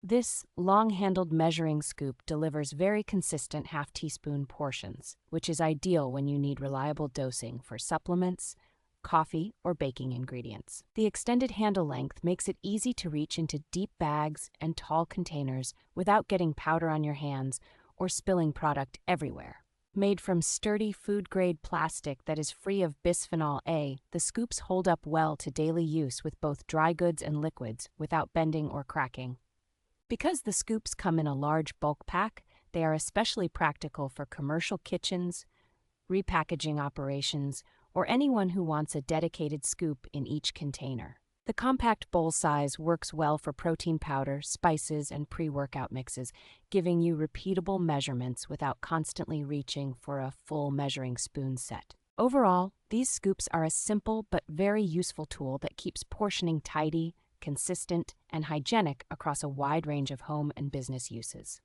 This long-handled measuring scoop delivers very consistent half-teaspoon portions, which is ideal when you need reliable dosing for supplements, coffee, or baking ingredients. The extended handle length makes it easy to reach into deep bags and tall containers without getting powder on your hands or spilling product everywhere. Made from sturdy food-grade plastic that is free of bisphenol A, the scoops hold up well to daily use with both dry goods and liquids without bending or cracking. Because the scoops come in a large bulk pack, they are especially practical for commercial kitchens, repackaging operations, or anyone who wants a dedicated scoop in each container. The compact bowl size works well for protein powder, spices, and pre-workout mixes, giving you repeatable measurements without constantly reaching for a full measuring spoon set. Overall, these scoops are a simple but very useful tool that keeps portioning tidy, consistent, and hygienic across a wide range of home and business uses.